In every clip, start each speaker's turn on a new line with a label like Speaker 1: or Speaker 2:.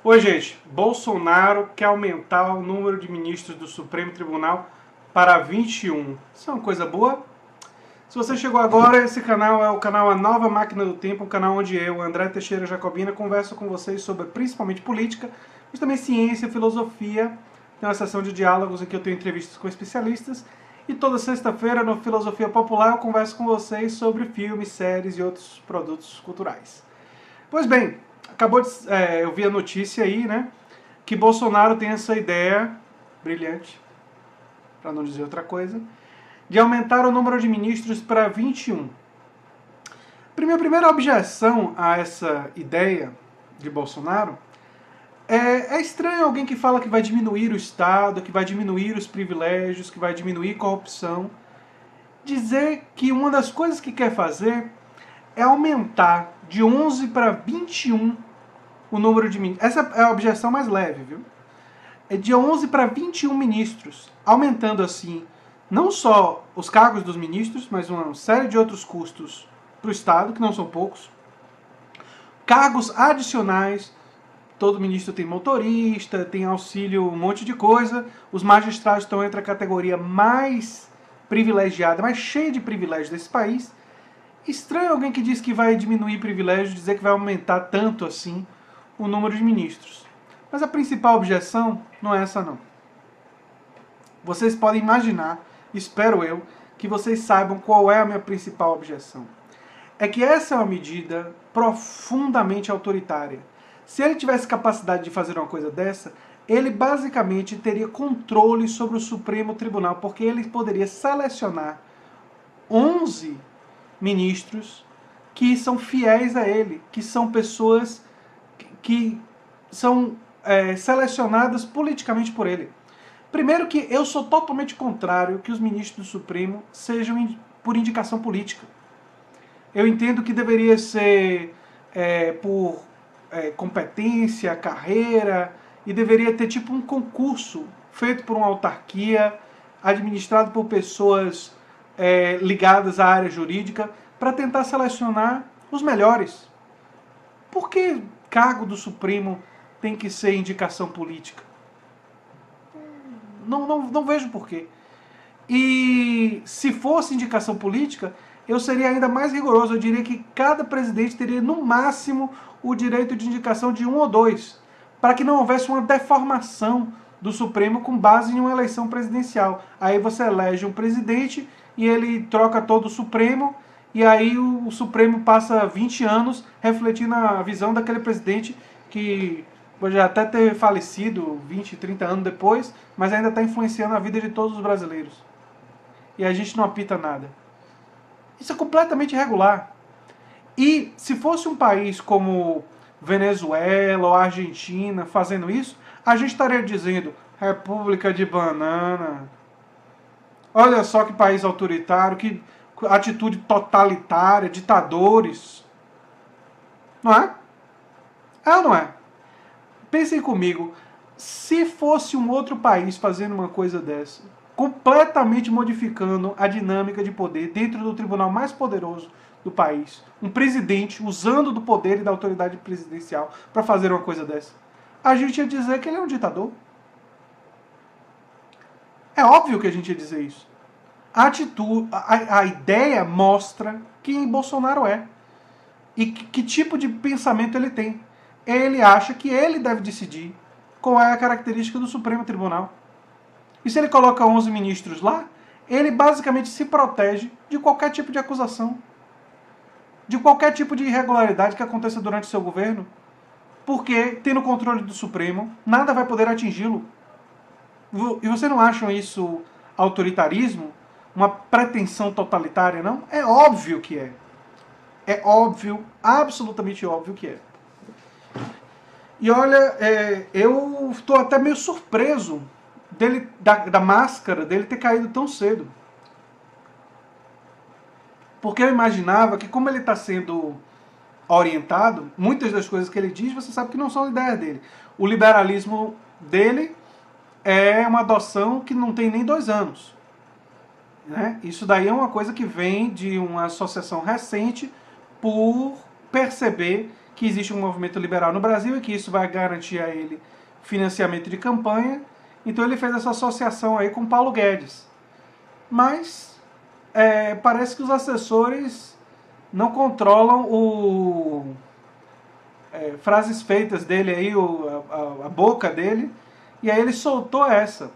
Speaker 1: Oi, gente. Bolsonaro quer aumentar o número de ministros do Supremo Tribunal para 21. Isso é uma coisa boa? Se você chegou agora, esse canal é o canal A Nova Máquina do Tempo, um canal onde eu, André Teixeira Jacobina, converso com vocês sobre principalmente política, mas também ciência, filosofia. Tem uma sessão de diálogos em que eu tenho entrevistas com especialistas. E toda sexta-feira, no Filosofia Popular, eu converso com vocês sobre filmes, séries e outros produtos culturais. Pois bem, eu vi a notícia aí, né, que Bolsonaro tem essa ideia brilhante, para não dizer outra coisa, de aumentar o número de ministros para 21. Minha primeira objeção a essa ideia de Bolsonaro é estranho alguém que fala que vai diminuir o Estado, que vai diminuir os privilégios, que vai diminuir a corrupção, dizer que uma das coisas que quer fazer é aumentar de 11 para 21 o número de ministros. Essa é a objeção mais leve, viu? É de 11 para 21 ministros, aumentando assim não só os cargos dos ministros, mas uma série de outros custos para o Estado, que não são poucos. Cargos adicionais, todo ministro tem motorista, tem auxílio, um monte de coisa. Os magistrados estão entre a categoria mais privilegiada, mais cheia de privilégios desse país. Estranho alguém que diz que vai diminuir privilégios, dizer que vai aumentar tanto assim o número de ministros. Mas a principal objeção não é essa não. Vocês podem imaginar, espero eu, que vocês saibam qual é a minha principal objeção. É que essa é uma medida profundamente autoritária. Se ele tivesse capacidade de fazer uma coisa dessa, ele basicamente teria controle sobre o Supremo Tribunal, porque ele poderia selecionar 11 ministros que são fiéis a ele, que são pessoas que são selecionadas politicamente por ele. Primeiro que eu sou totalmente contrário que os ministros do Supremo sejam por indicação política. Eu entendo que deveria ser por competência, carreira, e deveria ter tipo um concurso feito por uma autarquia, administrado por pessoas ligadas à área jurídica, para tentar selecionar os melhores. Por que cargo do Supremo tem que ser indicação política? Não vejo porquê. E se fosse indicação política, eu seria ainda mais rigoroso. Eu diria que cada presidente teria, no máximo, o direito de indicação de 1 ou 2, para que não houvesse uma deformação do Supremo com base em uma eleição presidencial. Aí você elege um presidente e ele troca todo o Supremo, e aí o Supremo passa 20 anos refletindo a visão daquele presidente que pode até ter falecido 20, 30 anos depois, mas ainda está influenciando a vida de todos os brasileiros. E a gente não apita nada. Isso é completamente irregular. E se fosse um país como Venezuela ou Argentina fazendo isso, a gente estaria dizendo República de Banana. Olha só que país autoritário, que atitude totalitária, ditadores. Não é? É ou não é? Pensem comigo, se fosse um outro país fazendo uma coisa dessa, completamente modificando a dinâmica de poder dentro do tribunal mais poderoso do país, um presidente usando do poder e da autoridade presidencial para fazer uma coisa dessa, a gente ia dizer que ele é um ditador. É óbvio que a gente ia dizer isso. A ideia mostra quem Bolsonaro é e que tipo de pensamento ele tem. Ele acha que ele deve decidir qual é a característica do Supremo Tribunal. E se ele coloca 11 ministros lá, ele basicamente se protege de qualquer tipo de acusação, de qualquer tipo de irregularidade que aconteça durante o seu governo, porque, tendo controle do Supremo, nada vai poder atingi-lo. E vocês não acham isso autoritarismo? Uma pretensão totalitária, não? É óbvio que é. É óbvio, absolutamente óbvio que é. E olha, eu estou até meio surpreso da máscara dele ter caído tão cedo. Porque eu imaginava que, como ele está sendo orientado, muitas das coisas que ele diz, você sabe que não são ideias dele. O liberalismo dele é uma adoção que não tem nem 2 anos. Né? Isso daí é uma coisa que vem de uma associação recente por perceber que existe um movimento liberal no Brasil e que isso vai garantir a ele financiamento de campanha. Então ele fez essa associação aí com Paulo Guedes. Mas parece que os assessores não controlam frases feitas dele aí, a boca dele, e aí ele soltou essa,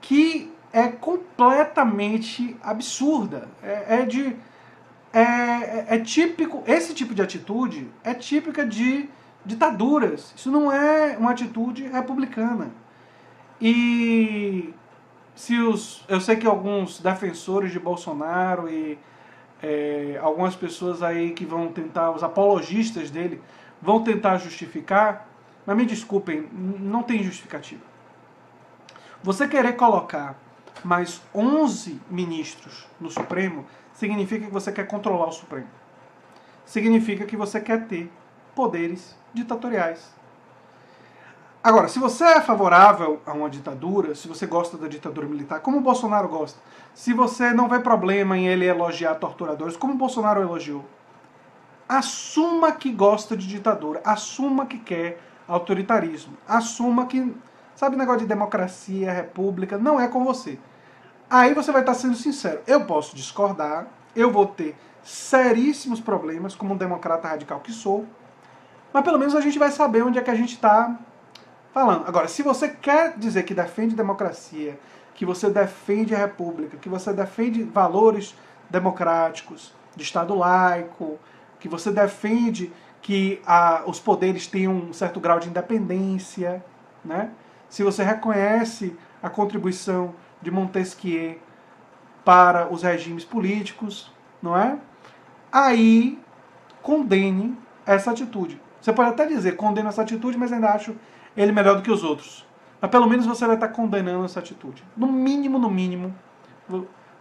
Speaker 1: que é completamente absurda. É típico, esse tipo de atitude é típica de ditaduras. Isso não é uma atitude republicana. E eu sei que alguns defensores de Bolsonaro e algumas pessoas aí que vão tentar, os apologistas dele, vão tentar justificar, mas me desculpem, não tem justificativa. Você querer colocar mais 11 ministros no Supremo significa que você quer controlar o Supremo. Significa que você quer ter poderes ditatoriais. Agora, se você é favorável a uma ditadura, se você gosta da ditadura militar, como o Bolsonaro gosta, se você não vê problema em ele elogiar torturadores, como o Bolsonaro elogiou, assuma que gosta de ditadura, assuma que quer autoritarismo, assuma que, sabe, negócio de democracia, república, não é com você. Aí você vai estar sendo sincero. Eu posso discordar, eu vou ter seríssimos problemas como um democrata radical que sou, mas pelo menos a gente vai saber onde é que a gente está falando. Agora, se você quer dizer que defende democracia, que você defende a república, que você defende valores democráticos, de Estado laico, que você defende que os poderes tenham um certo grau de independência, né? Se você reconhece a contribuição de Montesquieu para os regimes políticos, não é? Aí, condene essa atitude. Você pode até dizer, condeno essa atitude, mas ainda acho ele melhor do que os outros. Mas pelo menos você vai estar condenando essa atitude. No mínimo,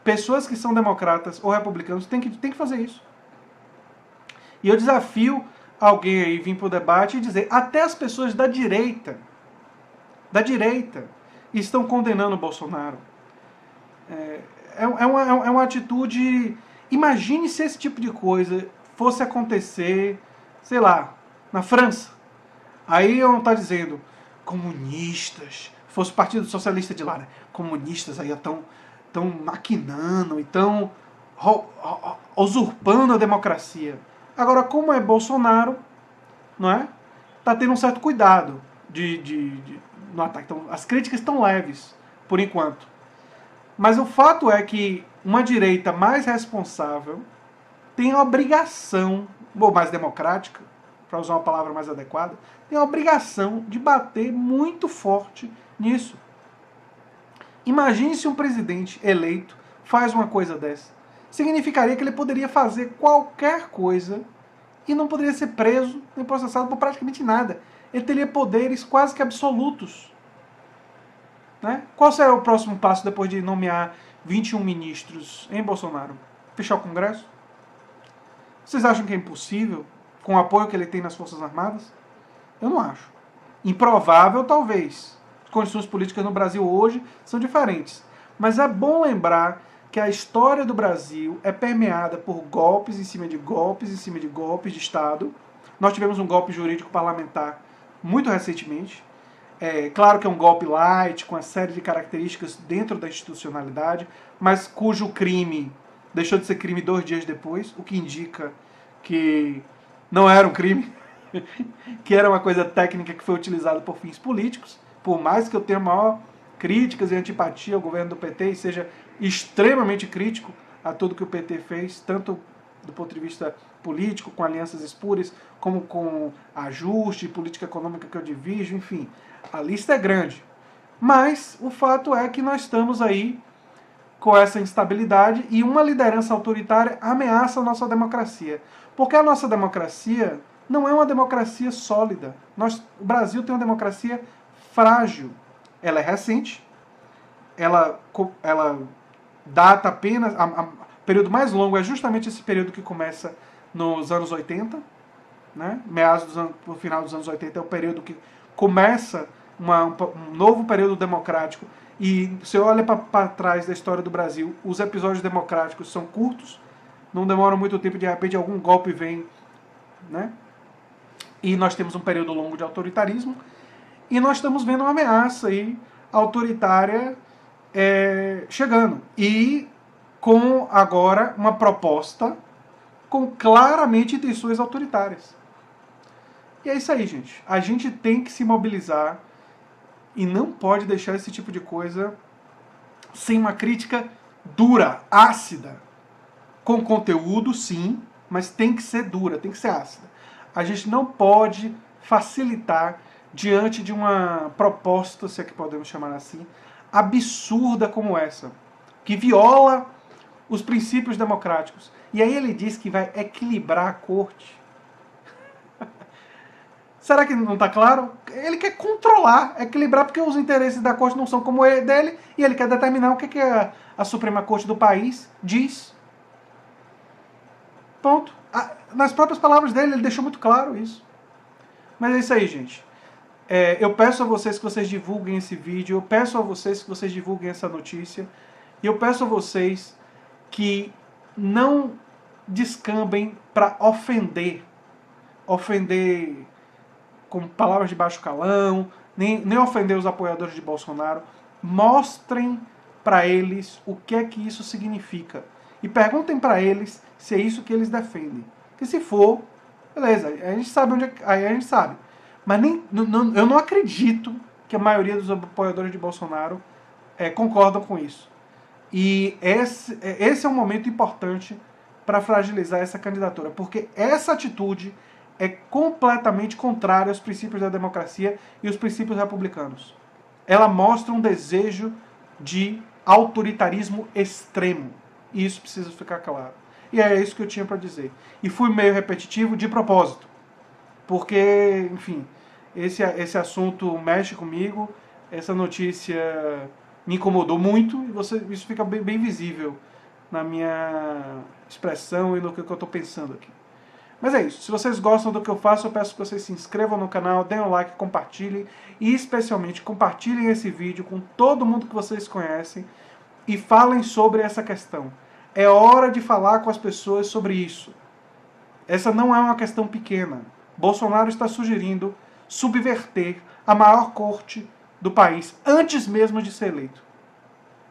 Speaker 1: pessoas que são democratas ou republicanos têm que fazer isso. E eu desafio alguém aí vir para o debate e dizer, até as pessoas da direita, estão condenando o Bolsonaro. É uma atitude... Imagine se esse tipo de coisa fosse acontecer, sei lá, na França. Aí eu não estou dizendo comunistas, fosse o Partido Socialista de lá, né? Comunistas aí estão maquinando, estão usurpando a democracia. Agora, como é Bolsonaro, não é? Tá tendo um certo cuidado no ataque. Então, as críticas estão leves, por enquanto. Mas o fato é que uma direita mais responsável tem a obrigação, ou mais democrática, para usar uma palavra mais adequada, tem a obrigação de bater muito forte nisso. Imagine se um presidente eleito faz uma coisa dessa. Significaria que ele poderia fazer qualquer coisa e não poderia ser preso nem processado por praticamente nada. Ele teria poderes quase que absolutos. Né? Qual será o próximo passo depois de nomear 21 ministros em Bolsonaro? Fechar o Congresso? Vocês acham que é impossível, com o apoio que ele tem nas Forças Armadas? Eu não acho. Improvável, talvez. As condições políticas no Brasil hoje são diferentes. Mas é bom lembrar que a história do Brasil é permeada por golpes em cima de golpes, em cima de golpes de Estado. Nós tivemos um golpe jurídico parlamentar muito recentemente. Claro que é um golpe light, com uma série de características dentro da institucionalidade, mas cujo crime deixou de ser crime 2 dias depois, o que indica que não era um crime, que era uma coisa técnica que foi utilizada por fins políticos, por mais que eu tenha maior críticas e antipatia ao governo do PT e seja extremamente crítico a tudo que o PT fez, tanto do ponto de vista político, com alianças espúrias, como com ajuste, política econômica que eu divido, enfim, a lista é grande. Mas o fato é que nós estamos aí com essa instabilidade e uma liderança autoritária ameaça a nossa democracia. Porque a nossa democracia não é uma democracia sólida. O Brasil tem uma democracia frágil. Ela é recente, ela data apenas... O período mais longo é justamente esse período que começa nos anos 80, né? No final dos anos 80 é o período que começa um novo período democrático. E você olha para trás da história do Brasil, os episódios democráticos são curtos, não demoram muito tempo, de repente algum golpe vem, né? E nós temos um período longo de autoritarismo, e nós estamos vendo uma ameaça aí autoritária chegando. E com agora uma proposta com claramente intenções autoritárias. E é isso aí, gente. A gente tem que se mobilizar e não pode deixar esse tipo de coisa sem uma crítica dura, ácida. Com conteúdo, sim, mas tem que ser dura, tem que ser ácida. A gente não pode facilitar diante de uma proposta, se é que podemos chamar assim, absurda como essa, que viola os princípios democráticos. E aí ele diz que vai equilibrar a corte. Será que não está claro? Ele quer controlar, equilibrar, porque os interesses da corte não são como o dele, e ele quer determinar o que a Suprema Corte do país diz. Ponto. Nas próprias palavras dele, ele deixou muito claro isso. Mas é isso aí, gente. Eu peço a vocês que vocês divulguem esse vídeo, eu peço a vocês que vocês divulguem essa notícia, e eu peço a vocês que não descambem para ofender com palavras de baixo calão, nem ofender os apoiadores de Bolsonaro. Mostrem para eles o que é que isso significa. E perguntem para eles se é isso que eles defendem. Porque se for, beleza, a gente sabe onde aí a gente sabe. Mas eu não acredito que a maioria dos apoiadores de Bolsonaro concordam com isso. E esse é um momento importante para fragilizar essa candidatura, porque essa atitude é completamente contrária aos princípios da democracia e os princípios republicanos. Ela mostra um desejo de autoritarismo extremo. E isso precisa ficar claro. E é isso que eu tinha para dizer. E fui meio repetitivo de propósito. Porque, enfim, esse assunto mexe comigo, essa notícia me incomodou muito, e isso fica bem visível na minha expressão e no que eu estou pensando aqui. Mas é isso. Se vocês gostam do que eu faço, eu peço que vocês se inscrevam no canal, deem um like, compartilhem, e especialmente compartilhem esse vídeo com todo mundo que vocês conhecem e falem sobre essa questão. É hora de falar com as pessoas sobre isso. Essa não é uma questão pequena. Bolsonaro está sugerindo subverter a maior corte do país, antes mesmo de ser eleito.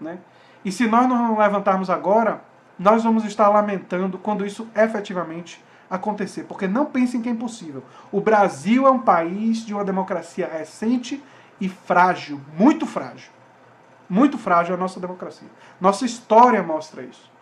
Speaker 1: Né? E se nós não levantarmos agora, nós vamos estar lamentando quando isso efetivamente acontecer. Porque não pensem que é impossível. O Brasil é um país de uma democracia recente e frágil, muito frágil. Muito frágil a nossa democracia. Nossa história mostra isso.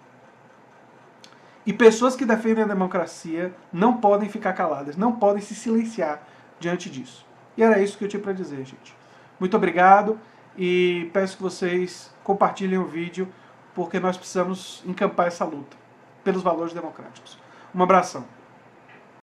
Speaker 1: E pessoas que defendem a democracia não podem ficar caladas, não podem se silenciar diante disso. E era isso que eu tinha para dizer, gente. Muito obrigado e peço que vocês compartilhem o vídeo, porque nós precisamos encampar essa luta pelos valores democráticos. Um abração.